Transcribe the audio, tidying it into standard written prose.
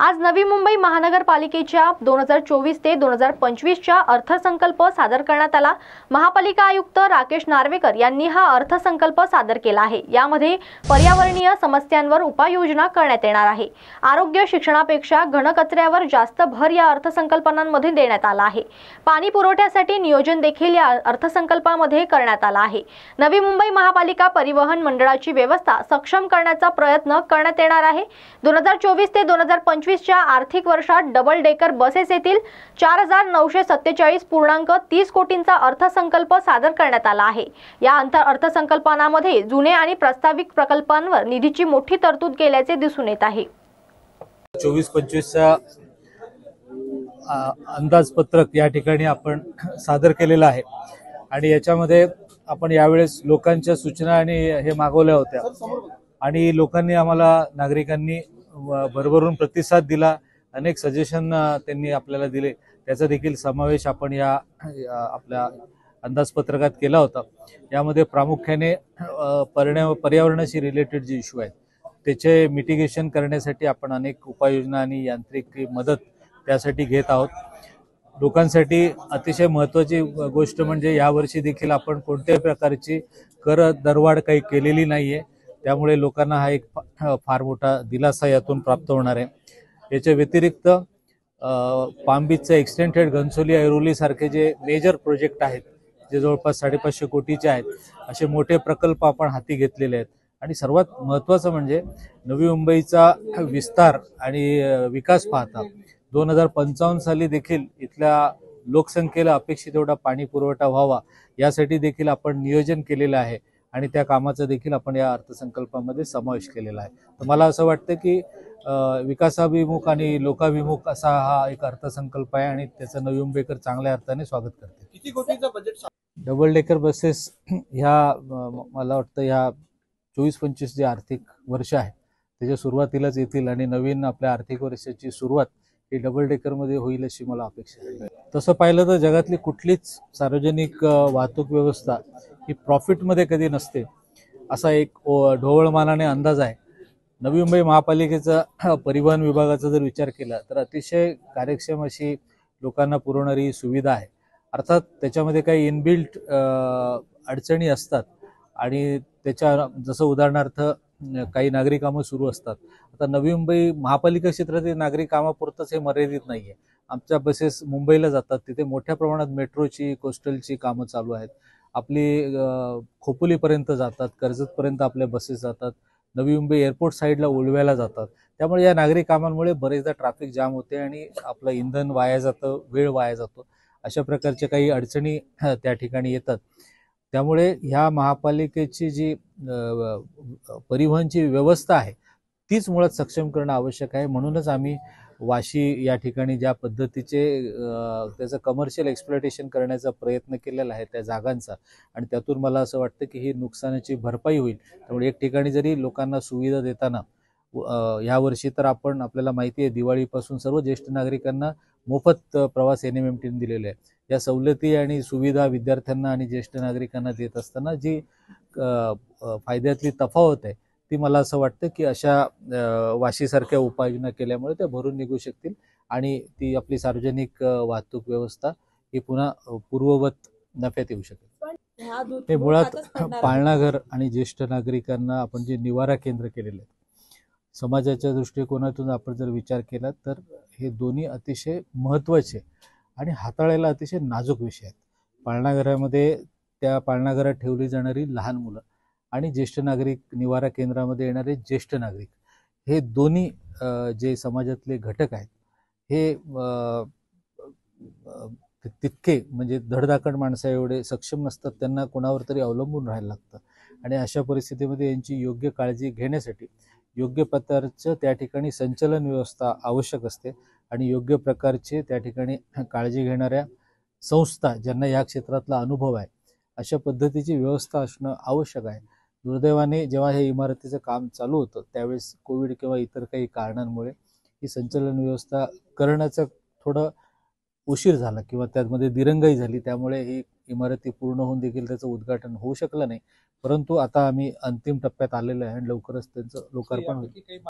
आज नवी मुंबई महानगरपालिकेच्या 2024 ते 2025च्या अर्थसंकल्प सादर करण्यात आला। महापालिका आयुक्त राकेश नार्वेकर यांनी हा अर्थसंकल्प सादर केला आहे। यामध्ये पर्यावरणीय समस्यांवर उपाययोजना करण्यात येणार आहे। आरोग्य शिक्षणापेक्षा घनकचऱ्यावर जास्त भर या अर्थसंकल्पनांमध्ये देण्यात आला आहे। पाणी पुरवठ्यासाठी नियोजन देखील या अर्थसंकल्पामध्ये करण्यात आला आहे। नवी मुंबई महापालिका परिवहन मंडळाची व्यवस्था सक्षम करण्याचा प्रयत्न करण्यात येणार आहे। 2024 ते 2025च्या आर्थिक वर्षात डबल डेकर बसेस येतील। 4947.30 कोटींचा अर्थसंकल्प सादर करण्यात आला आहे। या अर्थसंकल्पामध्ये जुने आणि प्रस्तावित प्रकल्पांवर निधीची मोठी तरतूद केल्याचे दिसून येत आहे। 24-25चा अंदाजपत्रक या ठिकाणी आपण सादर केलेला आहे आणि याच्यामध्ये आपण यावेळेस लोकांच्या सूचना आणि हे मागवल्या होत्या आणि लोकांनी आम्हाला नागरिकांनी भरभरून प्रतिसाद दिला। अनेक सजेशन त्यांनी आपल्याला दिले, त्याचा देखील समावेश आपण या आपल्या अंदाजपत्रकात केला होता। यामध्ये प्रामुख्याने पर्यावरणाशी रिलेटेड जे इश्यू आहेत त्याचे मिटिगेशन करण्यासाठी आपण अनेक उपाययोजना आणि यांत्रिक मदत त्यासाठी घेत आहोत। लोकांसाठी अतिशय महत्त्वाची गोष्ट म्हणजे यावर्षी देखील आपण कोणत्याही प्रकारची कर दरवाढ काही केलेली नाहीये, त्यामुळे लोकांना हा एक फार मोठा दिलासा यातून प्राप्त होणार आहे। याच्या व्यतिरिक्त पाम बीचचा एक्सटेंडेड घनसोली ऐरोली सारखे जे मेजर प्रोजेक्ट आहेत जे जवळपास 550 कोटीचे आहेत, असे मोठे प्रकल्प आपण हाती घेतलेले आहेत। आणि सर्वात महत्त्वाचं म्हणजे नवी मुंबईचा विस्तार आणि विकास पाहता 2055 साली देखील इथल्या लोकसंख्येला अपेक्षित एवढा पाणी पुरवठा व्हावा यासाठी देखील आपण नियोजन केलेलं आहे आणि त्या कामाचा देखील आपण या अर्थसंकल्पामध्ये समावेश केलेला आहे। तर मला असं वाटतं की विकासाभिमुख आणि लोकाभिमुख असा हा एक अर्थसंकल्प आहे आणि त्याचं नवी मुंबईकर चांगल्या अर्थाने स्वागत करते। किती कोटीचं बजेट? डबल डेकर बसेस ह्या मला वाटतं ह्या 24-25 जे आर्थिक वर्ष आहे त्याच्या सुरुवातीलाच येतील आणि नवीन आपल्या आर्थिक वर्षाची सुरुवात ही डबल डेकरमध्ये होईल अशी मला अपेक्षा आहे। तसं पाहिलं तर जगातली कुठलीच सार्वजनिक वाहतूक व्यवस्था ही प्रॉफिटमध्ये कधी नसते असा एक ढोबळमानाने अंदाज आहे। नवी मुंबई महापालिकेचा परिवहन विभागाचा जर विचार केला तर अतिशय कार्यक्षम अशी लोकांना पुरवणारी सुविधा आहे। अर्थात त्याच्यामध्ये काही इनबिल्ट अडचणी असतात आणि त्याच्या जसं उदाहरणार्थ काही नागरी कामं सुरू असतात। आता नवी मुंबई महापालिका क्षेत्रातील नागरी कामापुरतंच हे मर्यादित नाहीये। आमच्या बसेस मुंबईला जातात, तिथे मोठ्या प्रमाणात मेट्रोची कोस्टलची कामं चालू आहेत। आपली खोपोलीपर्यंत जातात, कर्जतपर्यंत आपल्या बसेस जातात, नवी मुंबई एअरपोर्ट साईडला उलव्याला जातात। त्यामुळे या नागरी कामांमुळे बरेचदा ट्रॅफिक जाम होते आणि आपलं इंधन वाया जातं, वेळ वाया जातो। अशा प्रकारच्या काही अडचणी त्या ठिकाणी येतात। त्यामुळे ह्या महापालिकेची जी परिवहनची व्यवस्था आहे तीच मुळात सक्षम करणं आवश्यक आहे। म्हणूनच आम्ही वाशी या ठिकाणी ज्या पद्धतीचे त्याचं कमर्शियल एक्सप्लॉयटेशन करण्याचा प्रयत्न केलेला आहे त्या जागांचा, आणि त्यातून मला असं वाटतं की ही नुकसानाची भरपाई होईल। त्यामुळे एक ठिकाणी जरी लोकांना सुविधा देताना यावर्षी तर आपल्याला माहिती आहे दिवाळीपासून सर्व ज्येष्ठ नागरिकांना मोफत प्रवास NMMTने दिलेले आहे। या सवलती आणि सुविधा विद्यार्थ्यांना आणि ज्येष्ठ नागरिकांना देत असताना जी फायद्यातली तफावत आहे ती मला असं वाटतं की अशा वाशीसारख्या उपाययोजना केल्यामुळे त्या भरून निघू शकतील आणि ती आपली सार्वजनिक वाहतूक व्यवस्था ही पुन्हा पूर्ववत नफ्यात येऊ शकेल। हे मुळात पाळणाघर आणि ज्येष्ठ नागरिकांना आपण जे निवारा केंद्र केलेले आहे, समाजाच्या दृष्टिकोनातून आपण जर विचार केला तर हे दोन्ही अतिशय महत्त्वाचे आणि हाताळायला अतिशय नाजूक विषय आहेत। पाळणाघरामध्ये त्या पाळणाघरात ठेवली जाणारी लहान मुलं आणि ज्येष्ठ नागरिक निवारा केंद्रामध्ये येणारे ज्येष्ठ नागरिक, हे दोन्ही जे समाजातले घटक आहेत हे तितके म्हणजे धडधाकड माणसा एवढे सक्षम नसतात, त्यांना कोणावर तरी अवलंबून राहायला लागतं आणि अशा परिस्थितीमध्ये यांची योग्य काळजी घेण्यासाठी योग्य प्रकारचं त्या ठिकाणी संचलन व्यवस्था आवश्यक असते आणि योग्य प्रकारचे त्या ठिकाणी काळजी घेणाऱ्या संस्था ज्यांना या क्षेत्रातला अनुभव आहे अशा पद्धतीची व्यवस्था असणं आवश्यक आहे। दुर्दैवाने जेव्हा हे इमारतीचं काम चालू होतं त्यावेळेस कोविड किंवा इतर काही कारणांमुळे ही संचलन व्यवस्था करण्याचा थोडं उशीर झाला किंवा त्यामध्ये दिरंगाई झाली, त्यामुळे ही इमारती पूर्ण होऊन देखील त्याचं उद्घाटन होऊ शकलं नाही। परंतु आता आम्ही अंतिम टप्प्यात आलेलो आहे आणि लवकरच त्यांचं लोकार्पण होईल।